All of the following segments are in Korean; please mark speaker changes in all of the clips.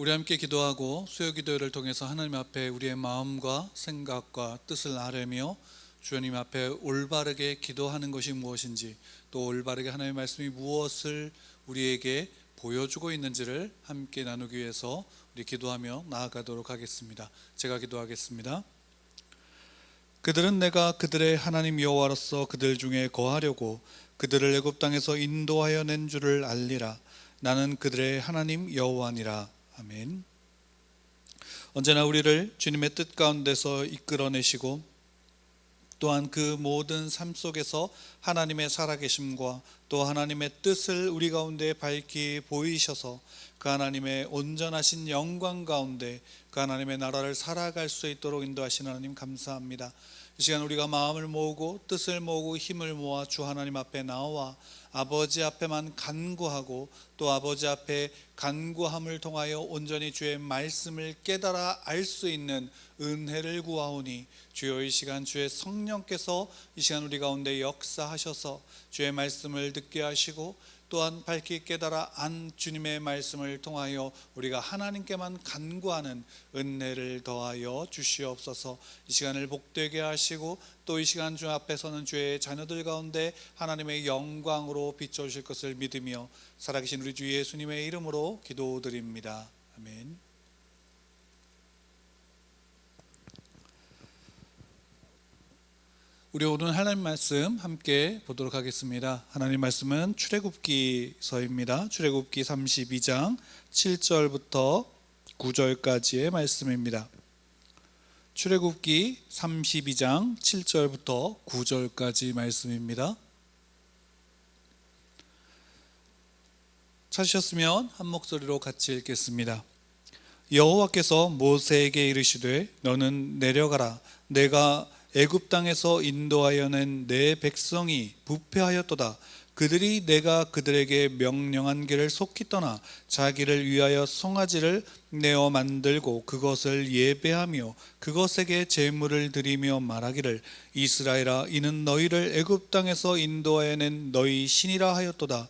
Speaker 1: 우리 함께 기도하고 수요 기도를 통해서 하나님 앞에 우리의 마음과 생각과 뜻을 아뢰며 주님 앞에 올바르게 기도하는 것이 무엇인지, 또 올바르게 하나님의 말씀이 무엇을 우리에게 보여주고 있는지를 함께 나누기 위해서 우리 기도하며 나아가도록 하겠습니다. 제가 기도하겠습니다. 그들은 내가 그들의 하나님 여호와로서 그들 중에 거하려고 그들을 애굽 땅에서 인도하여 낸 줄을 알리라. 나는 그들의 하나님 여호와니라. 아멘. 언제나 우리를 주님의 뜻 가운데서 이끌어내시고 또한 그 모든 삶 속에서 하나님의 살아계심과 또 하나님의 뜻을 우리 가운데 밝히 보이셔서 그 하나님의 온전하신 영광 가운데 그 하나님의 나라를 살아갈 수 있도록 인도하시는 하나님 감사합니다. 이 시간 우리가 마음을 모으고 뜻을 모으고 힘을 모아 주 하나님 앞에 나와 아버지 앞에만 간구하고 또 아버지 앞에 간구함을 통하여 온전히 주의 말씀을 깨달아 알 수 있는 은혜를 구하오니 주여, 이 시간 주의 성령께서 이 시간 우리 가운데 역사하셔서 주의 말씀을 듣게 하시고 또한 밝히 깨달아 안 주님의 말씀을 통하여 우리가 하나님께만 간구하는 은혜를 더하여 주시옵소서. 이 시간을 복되게 하시고 또 이 시간 주 앞에서는 주의 자녀들 가운데 하나님의 영광으로 비춰주실 것을 믿으며 살아계신 우리 주 예수님의 이름으로 기도드립니다. 아멘. 우리 오늘 하나님 말씀 함께 보도록 하겠습니다. 하나님 말씀은 출애굽기서입니다. 출애굽기 32장 7절부터 9절까지의 말씀입니다. 출애굽기 32장 7절부터 9절까지 말씀입니다. 찾으셨으면 한 목소리로 같이 읽겠습니다. 여호와께서 모세에게 이르시되 너는 내려가라. 내가 애굽 땅에서 인도하여 낸 내 백성이 부패하였도다. 그들이 내가 그들에게 명령한 길을 속히 떠나 자기를 위하여 송아지를 내어 만들고 그것을 예배하며 그것에게 제물을 드리며 말하기를 이스라엘아, 이는 너희를 애굽 땅에서 인도하여 낸 너희 신이라 하였도다.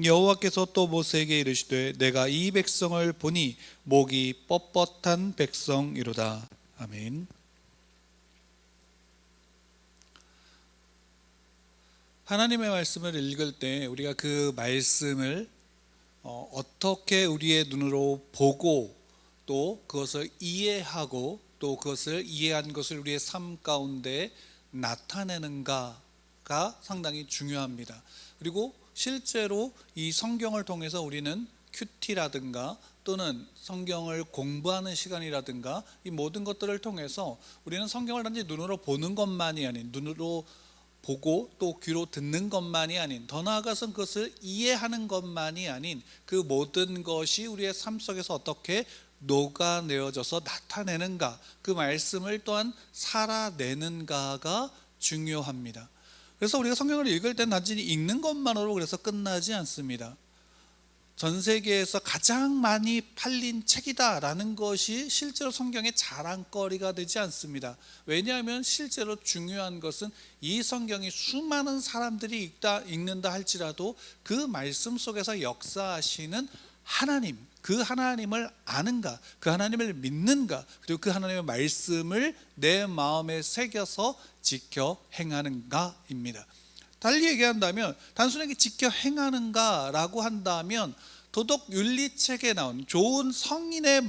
Speaker 1: 여호와께서 또 모세에게 이르시되 내가 이 백성을 보니 목이 뻣뻣한 백성이로다. 아멘. 하나님의 말씀을 읽을 때 우리가 그 말씀을 어떻게 우리의 눈으로 보고 또 그것을 이해하고 또 그것을 이해한 것을 우리의 삶 가운데 나타내는가가 상당히 중요합니다. 그리고 실제로 이 성경을 통해서 우리는 큐티라든가 또는 성경을 공부하는 시간이라든가 이 모든 것들을 통해서 우리는 성경을 단지 눈으로 보는 것만이 아닌, 눈으로 보고 또 귀로 듣는 것만이 아닌, 더 나아가서 그것을 이해하는 것만이 아닌 그 모든 것이 우리의 삶 속에서 어떻게 녹아내어져서 나타내는가, 그 말씀을 또한 살아내는가가 중요합니다. 그래서 우리가 성경을 읽을 때는 단지 읽는 것만으로 그래서 끝나지 않습니다. 전 세계에서 가장 많이 팔린 책이다라는 것이 실제로 성경의 자랑거리가 되지 않습니다. 왜냐하면 실제로 중요한 것은 이 성경이 수많은 사람들이 읽는다 할지라도 그 말씀 속에서 역사하시는 하나님, 그 하나님을 아는가, 그 하나님을 믿는가, 그리고 그 하나님의 말씀을 내 마음에 새겨서 지켜 행하는가입니다. 달리 얘기한다면 단순하게 지켜 행하는가라고 한다면 도덕윤리책에 나온 좋은 성인의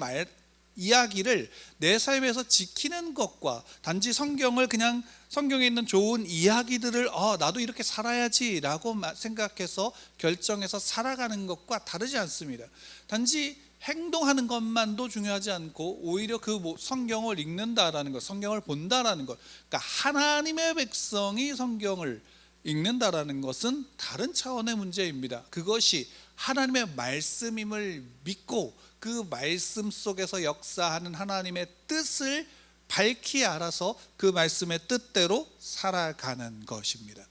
Speaker 1: 이야기를 내 삶에서 지키는 것과 단지 성경을 그냥 성경에 있는 좋은 이야기들을 나도 이렇게 살아야지 라고 생각해서 결정해서 살아가는 것과 다르지 않습니다. 단지 행동하는 것만도 중요하지 않고 오히려 그 성경을 읽는다라는 것, 성경을 본다라는 것, 그러니까 하나님의 백성이 성경을 읽는다라는 것은 다른 차원의 문제입니다. 그것이 하나님의 말씀임을 믿고 그 말씀 속에서 역사하는 하나님의 뜻을 밝히 알아서 그 말씀의 뜻대로 살아가는 것입니다.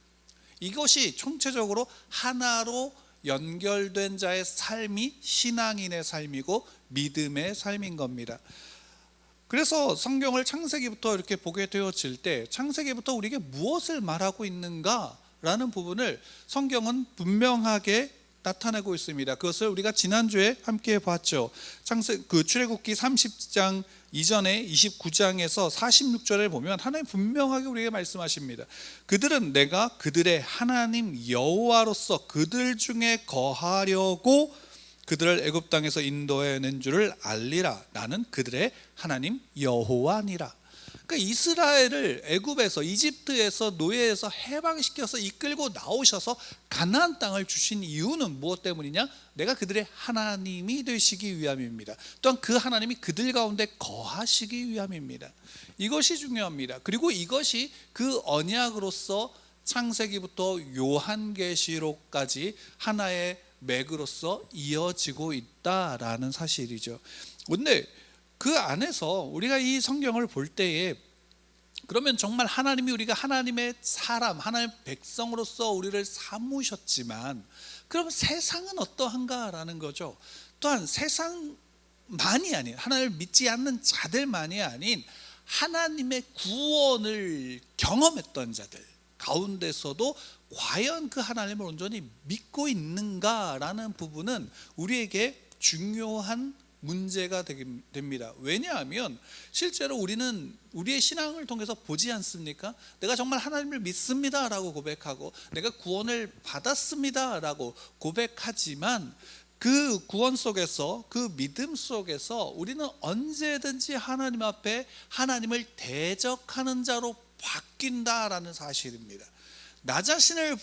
Speaker 1: 이것이 총체적으로 하나로 연결된 자의 삶이 신앙인의 삶이고 믿음의 삶인 겁니다. 그래서 성경을 창세기부터 이렇게 보게 되어질 때 창세기부터 우리에게 무엇을 말하고 있는가라는 부분을 성경은 분명하게 나타내고 있습니다. 그것을 우리가 지난주에 함께 봤죠. 출애굽기 30장 이전에 29장에서 46절에 보면 하나님 분명하게 우리에게 말씀하십니다. 그들은 내가 그들의 하나님 여호와로서 그들 중에 거하려고 그들을 애굽 땅에서 인도해낸 줄을 알리라. 나는 그들의 하나님 여호와니라. 그러니까 이스라엘을 애굽에서, 이집트에서, 노예에서 해방시켜서 이끌고 나오셔서 가나안 땅을 주신 이유는 무엇 때문이냐? 내가 그들의 하나님이 되시기 위함입니다. 또한 그 하나님이 그들 가운데 거하시기 위함입니다. 이것이 중요합니다. 그리고 이것이 그 언약으로서 창세기부터 요한계시록까지 하나의 맥으로서 이어지고 있다라는 사실이죠. 그런데 그 안에서 우리가 이 성경을 볼 때에 그러면 정말 하나님이 우리가 하나님의 사람, 하나님의 백성으로서 우리를 삼으셨지만 그럼 세상은 어떠한가라는 거죠. 또한 세상만이 아닌, 하나님을 믿지 않는 자들만이 아닌 하나님의 구원을 경험했던 자들 가운데서도 과연 그 하나님을 온전히 믿고 있는가라는 부분은 우리에게 중요한 문제가 됩니다. 왜냐하면 실제로 우리는 우리의 신앙을 통해서 보지 않습니까? 내가 정말 하나님을 믿습니다 라고 고백하고 내가 구원을 받았습니다 라고 고백하지만 그 구원 속에서, 그 믿음 속에서 우리는 언제든지 하나님 앞에 하나님을 대적하는 자로 바뀐다라는 사실입니다. 나 자신을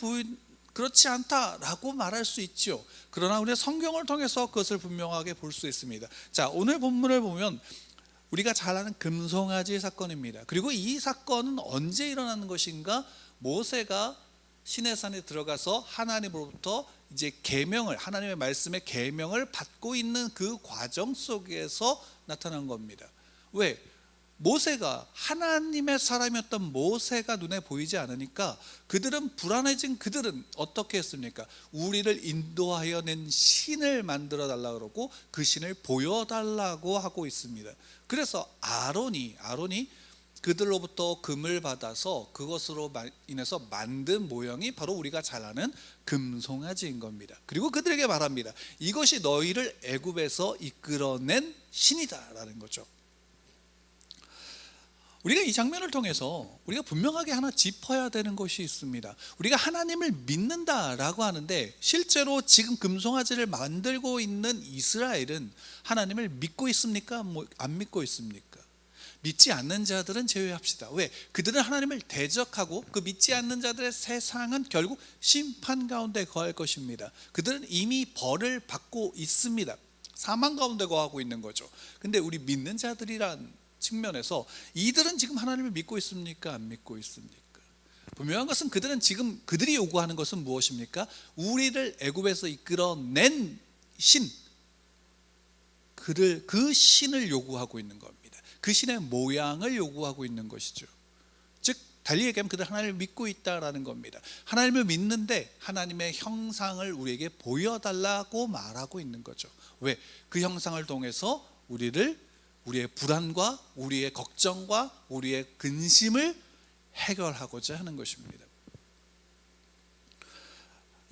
Speaker 1: 그렇지 않다라고 말할 수 있죠. 그러나 우리가 성경을 통해서 그것을 분명하게 볼 수 있습니다. 자, 오늘 본문을 보면 우리가 잘 아는 금송아지 사건입니다. 그리고 이 사건은 언제 일어나는 것인가? 모세가 시내산에 들어가서 하나님으로부터 이제 계명을, 하나님의 말씀의 계명을 받고 있는 그 과정 속에서 나타난 겁니다. 왜? 모세가, 하나님의 사람이었던 모세가 눈에 보이지 않으니까 그들은 불안해진 그들은 어떻게 했습니까? 우리를 인도하여 낸 신을 만들어 달라고 그러고 그 신을 보여달라고 하고 있습니다. 그래서 아론이 그들로부터 금을 받아서 그것으로 인해서 만든 모형이 바로 우리가 잘 아는 금송아지인 겁니다. 그리고 그들에게 말합니다. 이것이 너희를 애굽에서 이끌어낸 신이다라는 거죠. 우리가 이 장면을 통해서 우리가 분명하게 하나 짚어야 되는 것이 있습니다. 우리가 하나님을 믿는다라고 하는데 실제로 지금 금송아지를 만들고 있는 이스라엘은 하나님을 믿고 있습니까? 안 믿고 있습니까? 믿지 않는 자들은 제외합시다. 왜? 그들은 하나님을 대적하고 그 믿지 않는 자들의 세상은 결국 심판 가운데 거할 것입니다. 그들은 이미 벌을 받고 있습니다. 사망 가운데 거하고 있는 거죠. 근데 우리 믿는 자들이란 측면에서 이들은 지금 하나님을 믿고 있습니까? 안 믿고 있습니까? 분명한 것은 그들이 요구하는 것은 무엇입니까? 우리를 애굽에서 이끌어낸 신, 그 신을 요구하고 있는 겁니다. 그 신의 모양을 요구하고 있는 것이죠. 즉 달리 얘기하면 그들 하나님을 믿고 있다라는 겁니다. 하나님을 믿는데 하나님의 형상을 우리에게 보여달라고 말하고 있는 거죠. 왜? 그 형상을 통해서 우리의 불안과 우리의 걱정과 우리의 근심을 해결하고자 하는 것입니다.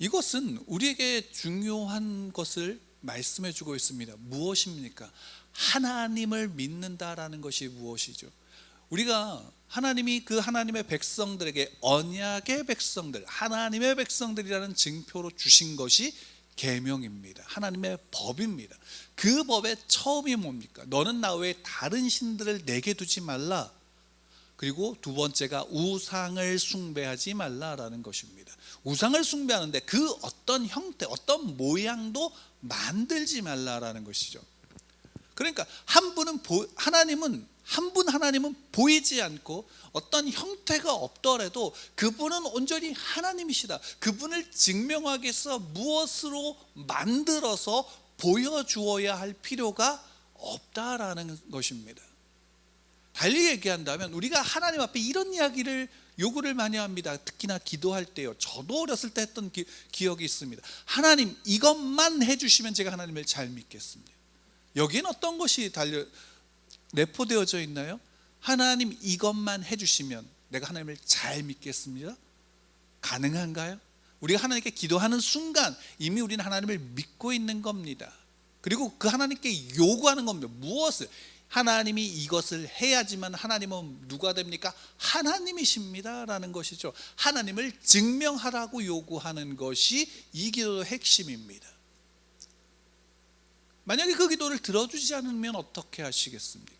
Speaker 1: 이것은 우리에게 중요한 것을 말씀해 주고 있습니다. 무엇입니까? 하나님을 믿는다라는 것이 무엇이죠? 우리가 하나님이 그 하나님의 백성들에게 언약의 백성들, 하나님의 백성들이라는 증표로 주신 것이 계명입니다. 하나님의 법입니다. 그 법의 처음이 뭡니까? 너는 나 외에 다른 신들을 내게 두지 말라. 그리고 두 번째가 우상을 숭배하지 말라라는 것입니다. 우상을 숭배하는데 그 어떤 형태, 어떤 모양도 만들지 말라라는 것이죠. 그러니까 하나님은 보이지 않고 어떤 형태가 없더라도 그분은 온전히 하나님이시다. 그분을 증명하기 위해서 무엇으로 만들어서 보여주어야 할 필요가 없다라는 것입니다. 달리 얘기한다면 우리가 하나님 앞에 이런 이야기를 요구를 많이 합니다. 특히나 기도할 때요. 저도 어렸을 때 했던 기억이 있습니다. 하나님 이것만 해주시면 제가 하나님을 잘 믿겠습니다. 여기엔 어떤 것이 내포되어져 있나요? 하나님 이것만 해주시면 내가 하나님을 잘 믿겠습니다. 가능한가요? 우리가 하나님께 기도하는 순간 이미 우리는 하나님을 믿고 있는 겁니다. 그리고 그 하나님께 요구하는 겁니다. 무엇을? 하나님이 이것을 해야지만 하나님은 누가 됩니까? 하나님이십니다 라는 것이죠. 하나님을 증명하라고 요구하는 것이 이 기도의 핵심입니다. 만약에 그 기도를 들어주지 않으면 어떻게 하시겠습니까?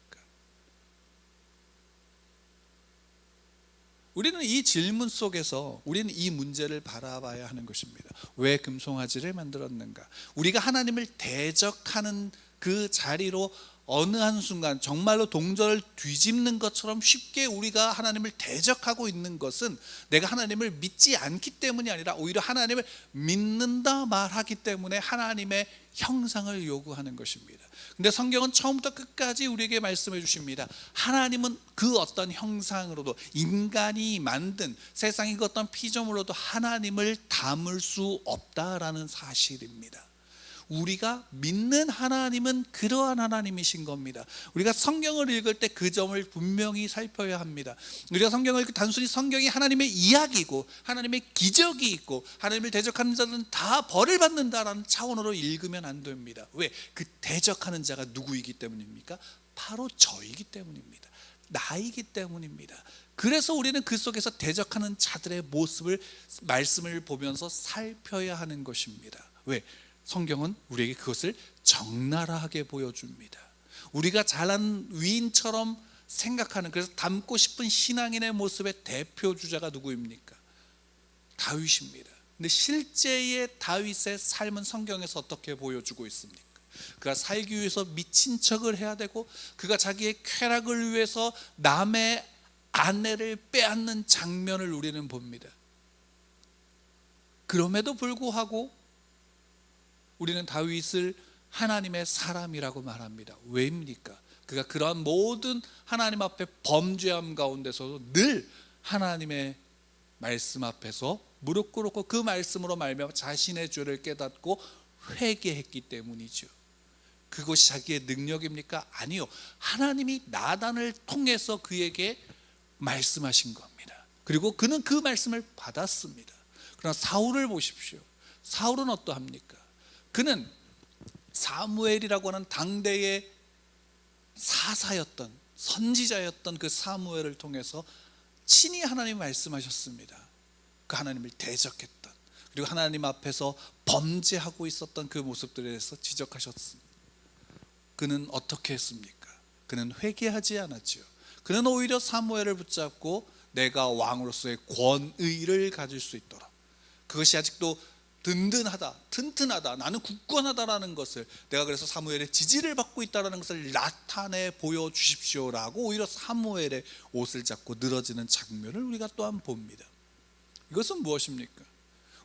Speaker 1: 우리는 이 질문 속에서 우리는 이 문제를 바라봐야 하는 것입니다. 왜 금송아지를 만들었는가? 우리가 하나님을 대적하는 그 자리로 어느 한순간 정말로 동전을 뒤집는 것처럼 쉽게 우리가 하나님을 대적하고 있는 것은 내가 하나님을 믿지 않기 때문이 아니라 오히려 하나님을 믿는다 말하기 때문에 하나님의 형상을 요구하는 것입니다. 근데 성경은 처음부터 끝까지 우리에게 말씀해 주십니다. 하나님은 그 어떤 형상으로도, 인간이 만든 세상의 그 어떤 피조물로도 하나님을 담을 수 없다라는 사실입니다. 우리가 믿는 하나님은 그러한 하나님이신 겁니다. 우리가 성경을 읽을 때 그 점을 분명히 살펴야 합니다. 우리가 성경을 읽을 때 단순히 성경이 하나님의 이야기고 하나님의 기적이 있고 하나님을 대적하는 자들은 다 벌을 받는다라는 차원으로 읽으면 안 됩니다. 왜? 그 대적하는 자가 누구이기 때문입니까? 바로 저이기 때문입니다. 나이기 때문입니다. 그래서 우리는 그 속에서 대적하는 자들의 모습을, 말씀을 보면서 살펴야 하는 것입니다. 왜? 성경은 우리에게 그것을 적나라하게 보여줍니다. 우리가 잘난 위인처럼 생각하는, 그래서 닮고 싶은 신앙인의 모습의 대표 주자가 누구입니까? 다윗입니다. 근데 실제의 다윗의 삶은 성경에서 어떻게 보여주고 있습니까? 그가 살기 위해서 미친 척을 해야 되고, 그가 자기의 쾌락을 위해서 남의 아내를 빼앗는 장면을 우리는 봅니다. 그럼에도 불구하고 우리는 다윗을 하나님의 사람이라고 말합니다. 왜입니까? 그가 그러한 모든 하나님 앞에 범죄함 가운데서도 늘 하나님의 말씀 앞에서 무릎 꿇고 그 말씀으로 말미암아 자신의 죄를 깨닫고 회개했기 때문이죠. 그것이 자기의 능력입니까? 아니요. 하나님이 나단을 통해서 그에게 말씀하신 겁니다. 그리고 그는 그 말씀을 받았습니다. 그러나 사울을 보십시오. 사울은 어떠합니까? 그는 사무엘이라고 하는 당대의 사사였던, 선지자였던 그 사무엘을 통해서 친히 하나님이 말씀하셨습니다. 그 하나님을 대적했던, 그리고 하나님 앞에서 범죄하고 있었던 그 모습들에 대해서 지적하셨습니다. 그는 어떻게 했습니까? 그는 회개하지 않았지요. 그는 오히려 사무엘을 붙잡고 내가 왕으로서의 권의를 가질 수 있도록, 그것이 아직도 든든하다, 튼튼하다, 나는 굳건하다라는 것을, 내가 그래서 사무엘의 지지를 받고 있다는 것을 나타내 보여주십시오라고 오히려 사무엘의 옷을 잡고 늘어지는 장면을 우리가 또한 봅니다. 이것은 무엇입니까?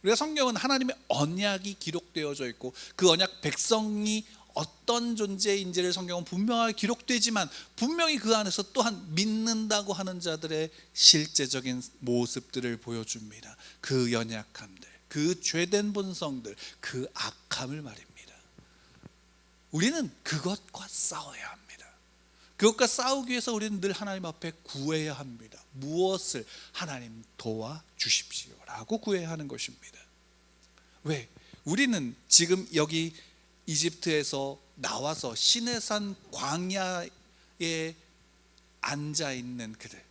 Speaker 1: 우리가 성경은 하나님의 언약이 기록되어져 있고 그 언약 백성이 어떤 존재인지를 성경은 분명하게 기록되지만 분명히 그 안에서 또한 믿는다고 하는 자들의 실제적인 모습들을 보여줍니다. 그 연약함들, 그 죄된 본성들, 그 악함을 말입니다. 우리는 그것과 싸워야 합니다. 그것과 싸우기 위해서 우리는 늘 하나님 앞에 구해야 합니다. 무엇을? 하나님 도와주십시오 라고 구해야 하는 것입니다. 왜? 우리는 지금 여기 이집트에서 나와서 시내산 광야에 앉아있는 그들,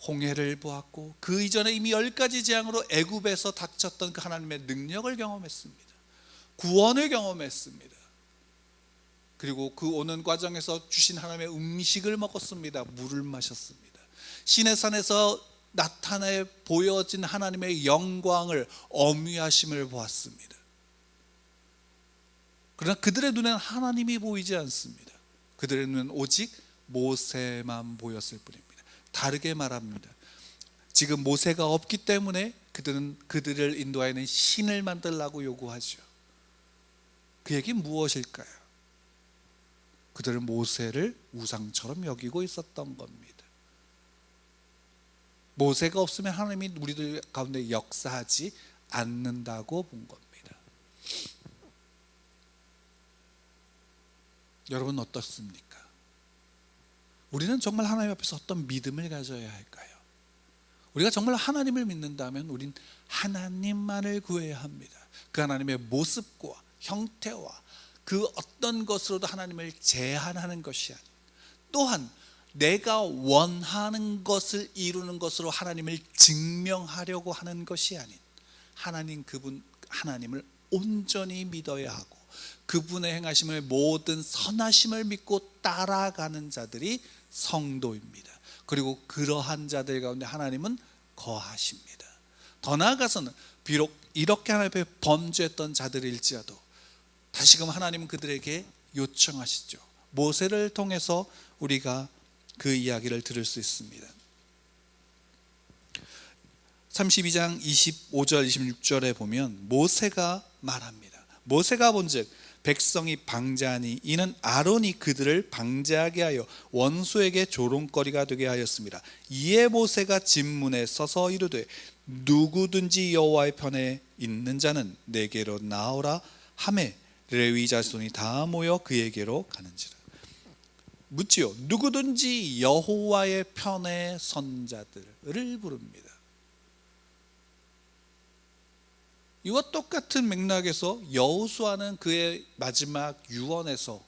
Speaker 1: 홍해를 보았고 그 이전에 이미 10가지 재앙으로 애굽에서 닥쳤던 그 하나님의 능력을 경험했습니다. 구원을 경험했습니다. 그리고 그 오는 과정에서 주신 하나님의 음식을 먹었습니다. 물을 마셨습니다. 시내산에서 나타내 보여진 하나님의 영광을, 어미하심을 보았습니다. 그러나 그들의 눈에는 하나님이 보이지 않습니다. 그들의 눈은 오직 모세만 보였을 뿐입니다. 다르게 말합니다. 지금 모세가 없기 때문에 그들은 그들을 인도하는 신을 만들라고 요구하죠. 그 얘기 무엇일까요? 그들은 모세를 우상처럼 여기고 있었던 겁니다. 모세가 없으면 하나님이 우리들 가운데 역사하지 않는다고 본 겁니다. 여러분 어떻습니까? 우리는 정말 하나님 앞에서 어떤 믿음을 가져야 할까요? 우리가 정말 하나님을 믿는다면 우린 하나님만을 구해야 합니다. 그 하나님의 모습과 형태와 그 어떤 것으로도 하나님을 제한하는 것이 아닌, 또한 내가 원하는 것을 이루는 것으로 하나님을 증명하려고 하는 것이 아닌, 하나님을 온전히 믿어야 하고 그분의 행하심을 모든 선하심을 믿고 따라가는 자들이 성도입니다. 그리고 그러한 자들 가운데 하나님은 거하십니다. 더 나아가서는 비록 이렇게 하나님 앞에 범죄했던 자들일지라도 다시금 하나님은 그들에게 요청하시죠. 모세를 통해서 우리가 그 이야기를 들을 수 있습니다. 32장 25절 26절에 보면 모세가 말합니다. 모세가 본즉 백성이 방자하니 이는 아론이 그들을 방자하게 하여 원수에게 조롱거리가 되게 하였습니다. 이에 모세가 진문에 서서 이르되 누구든지 여호와의 편에 있는 자는 내게로 나오라 하매 레위 자손이 다 모여 그에게로 가는지라. 묻지요. 누구든지 여호와의 편에 선 자들을 부릅니다. 이와 똑같은 맥락에서 여호수아는 그의 마지막 유언에서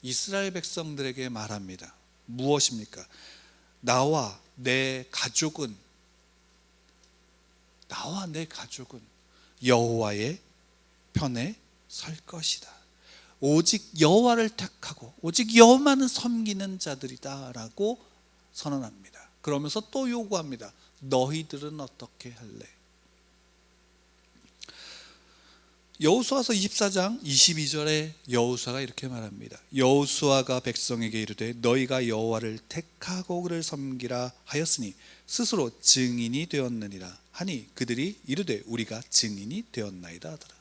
Speaker 1: 이스라엘 백성들에게 말합니다. 무엇입니까? 나와 내 가족은 여호와의 편에 설 것이다. 오직 여호와를 택하고 오직 여호와만을 섬기는 자들이다 라고 선언합니다. 그러면서 또 요구합니다. 너희들은 어떻게 할래? 여호수아서 24장 22절에 여호수아가 이렇게 말합니다. 여호수아가 백성에게 이르되 너희가 여호와를 택하고 그를 섬기라 하였으니 스스로 증인이 되었느니라 하니 그들이 이르되 우리가 증인이 되었나이다 하더라.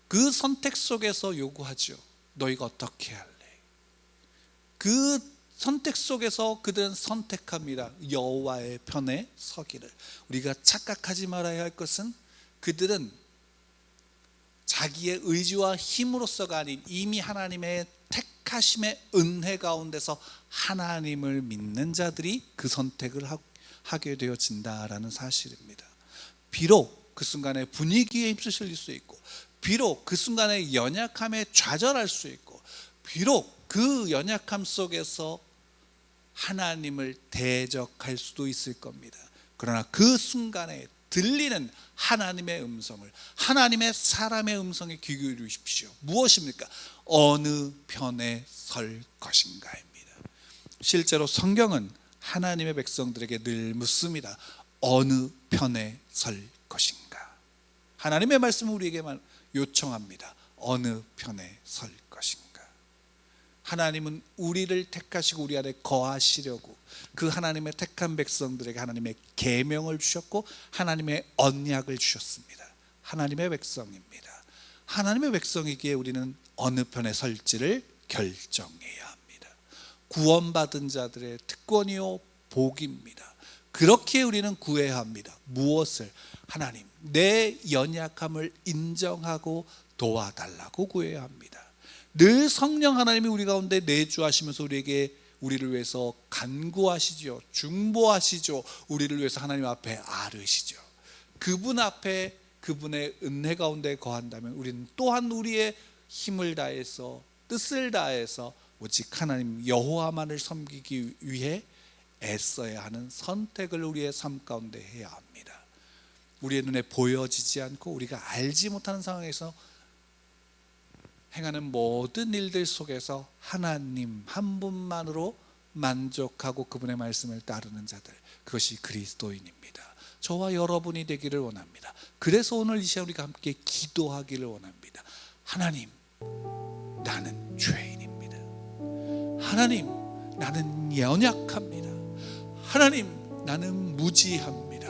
Speaker 1: 그 선택 속에서 요구하죠. 너희가 어떻게 할래? 그 선택 속에서 그들은 선택합니다. 여호와의 편에 서기를. 우리가 착각하지 말아야 할 것은 그들은 자기의 의지와 힘으로서가 아닌 이미 하나님의 택하심의 은혜 가운데서 하나님을 믿는 자들이 그 선택을 하게 되어진다라는 사실입니다. 비록 그 순간에 분위기에 힘쓰실 수 있고, 비록 그 순간에 연약함에 좌절할 수 있고, 비록 그 연약함 속에서 하나님을 대적할 수도 있을 겁니다. 그러나 그 순간에 들리는 하나님의 음성을, 하나님의 사람의 음성에 귀 기울이십시오. 무엇입니까? 어느 편에 설 것인가입니다. 실제로 성경은 하나님의 백성들에게 늘 묻습니다. 어느 편에 설 것인가? 하나님의 말씀을 우리에게 요청합니다. 어느 편에 설 것인가? 하나님은 우리를 택하시고 우리 안에 거하시려고 그 하나님의 택한 백성들에게 하나님의 계명을 주셨고 하나님의 언약을 주셨습니다. 하나님의 백성입니다. 하나님의 백성이기에 우리는 어느 편에 설지를 결정해야 합니다. 구원받은 자들의 특권이요 복입니다. 그렇게 우리는 구해야 합니다. 무엇을? 하나님, 내 연약함을 인정하고 도와달라고 구해야 합니다. 늘 성령 하나님이 우리 가운데 내주하시면서 우리를 위해서 간구하시죠. 중보하시죠. 우리를 위해서 하나님 앞에 아르시죠. 그분 앞에 그분의 은혜 가운데 거한다면 우리는 또한 우리의 힘을 다해서 뜻을 다해서 오직 하나님 여호와만을 섬기기 위해 애써야 하는 선택을 우리의 삶 가운데 해야 합니다. 우리의 눈에 보여지지 않고 우리가 알지 못하는 상황에서 행하는 모든 일들 속에서 하나님 한 분만으로 만족하고 그분의 말씀을 따르는 자들, 그것이 그리스도인입니다. 저와 여러분이 되기를 원합니다. 그래서 오늘 이 시간 우리가 함께 기도하기를 원합니다. 하나님, 나는 죄인입니다. 하나님, 나는 연약합니다. 하나님, 나는 무지합니다.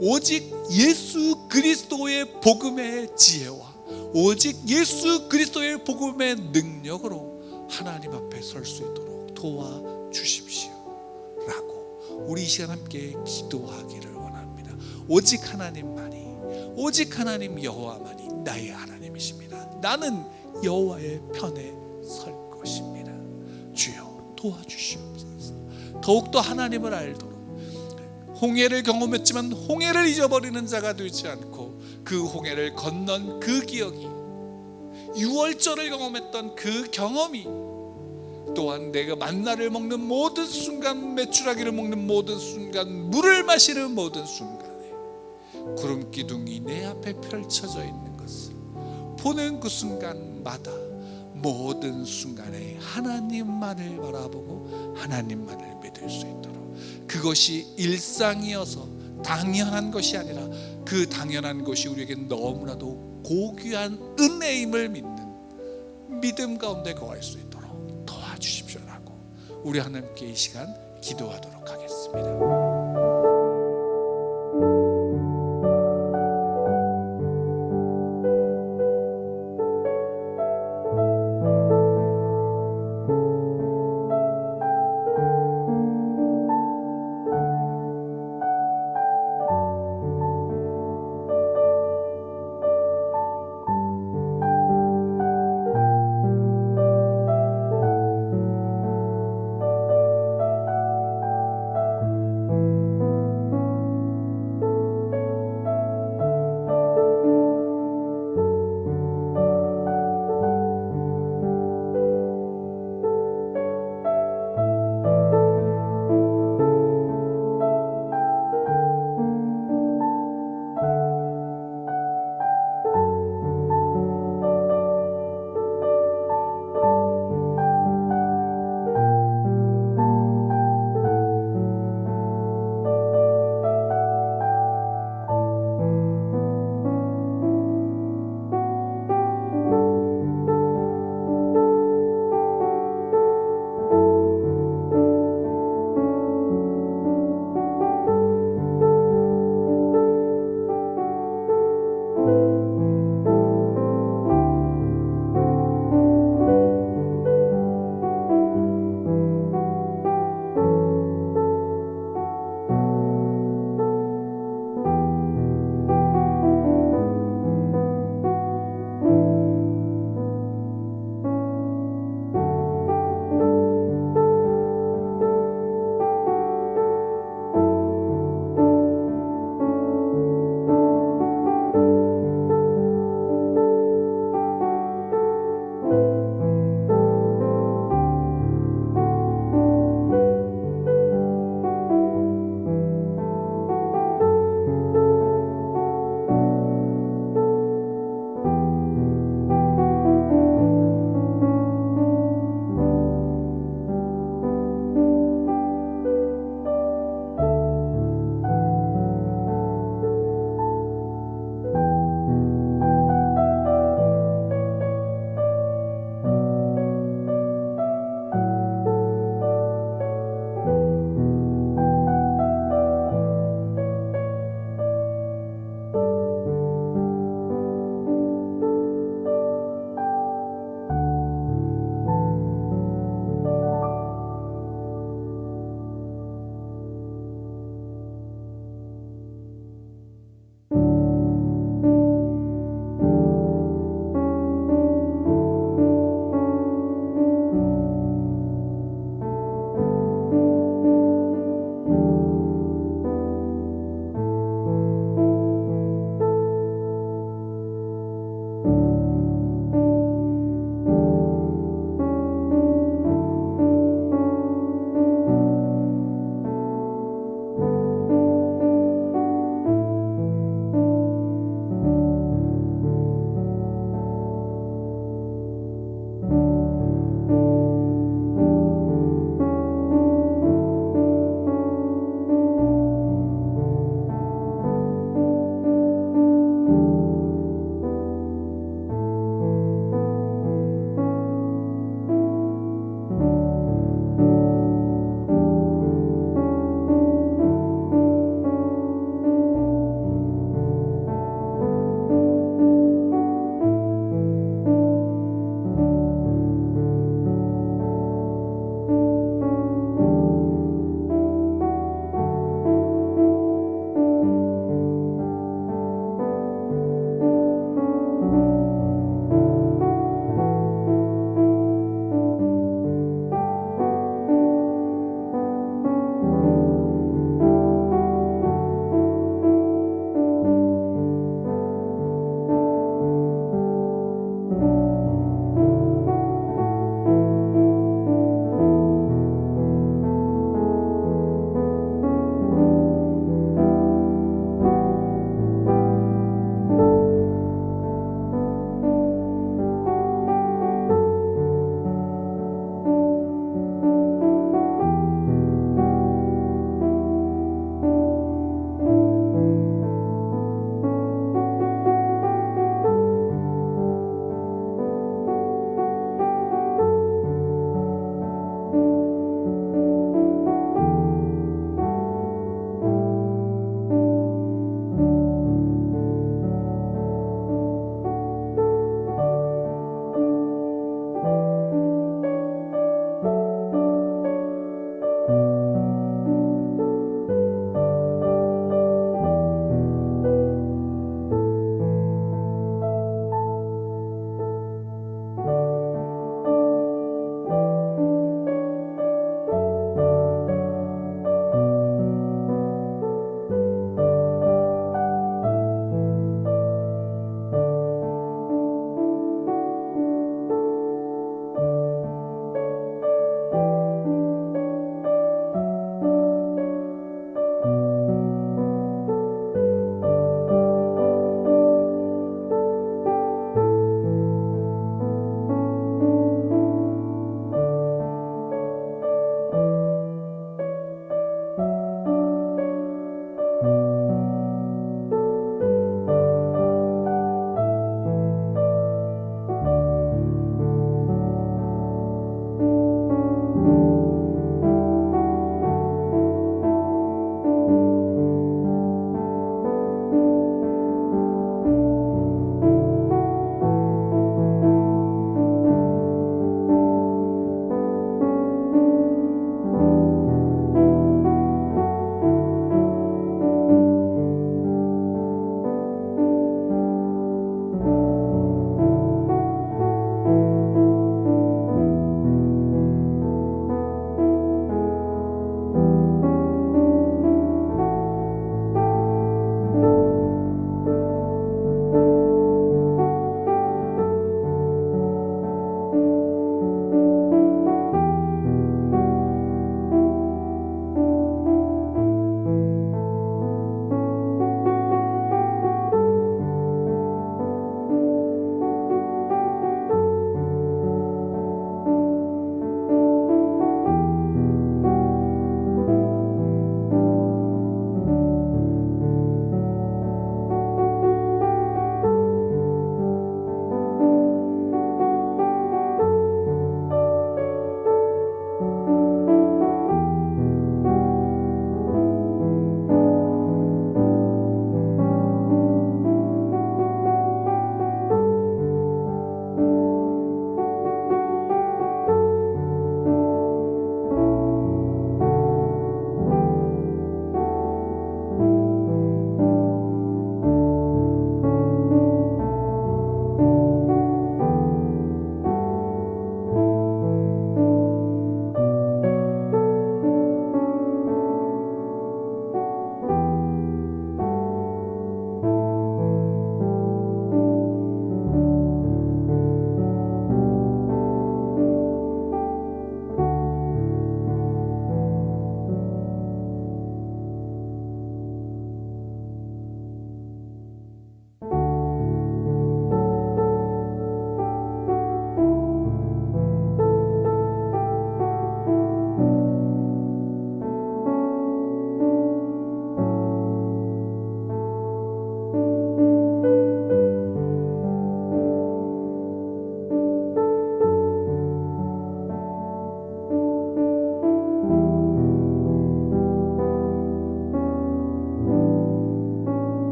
Speaker 1: 오직 예수 그리스도의 복음의 지혜와 오직 예수 그리스도의 복음의 능력으로 하나님 앞에 설 수 있도록 도와주십시오 라고 우리 이 시간 함께 기도하기를 원합니다. 오직 하나님만이, 오직 하나님 여호와만이 나의 하나님이십니다. 나는 여호와의 편에 설 것입니다. 주여 도와주시옵소서. 더욱더 하나님을 알도록 홍해를 경험했지만 홍해를 잊어버리는 자가 되지 않고 그 홍해를 건넌 그 기억이, 유월절을 경험했던 그 경험이, 또한 내가 만나를 먹는 모든 순간, 메추라기를 먹는 모든 순간, 물을 마시는 모든 순간에 구름 기둥이 내 앞에 펼쳐져 있는 것을 보는 그 순간마다 모든 순간에 하나님만을 바라보고 하나님만을 믿을 수 있도록, 그것이 일상이어서 당연한 것이 아니라 그 당연한 것이 우리에게 너무나도 고귀한 은혜임을 믿는 믿음 가운데 거할 수 있도록 도와주십시오라고 우리 하나님께 이 시간 기도하도록 하겠습니다.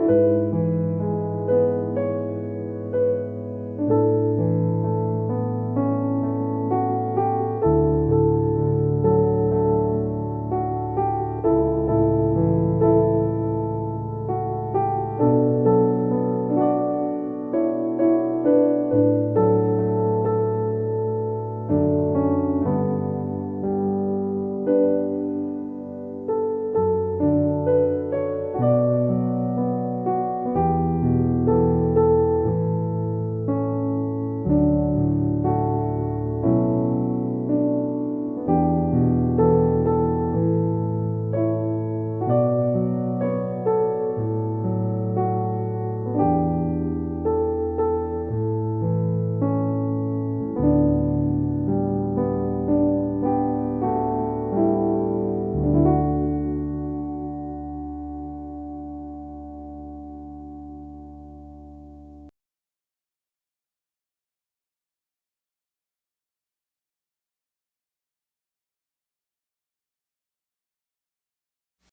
Speaker 2: 주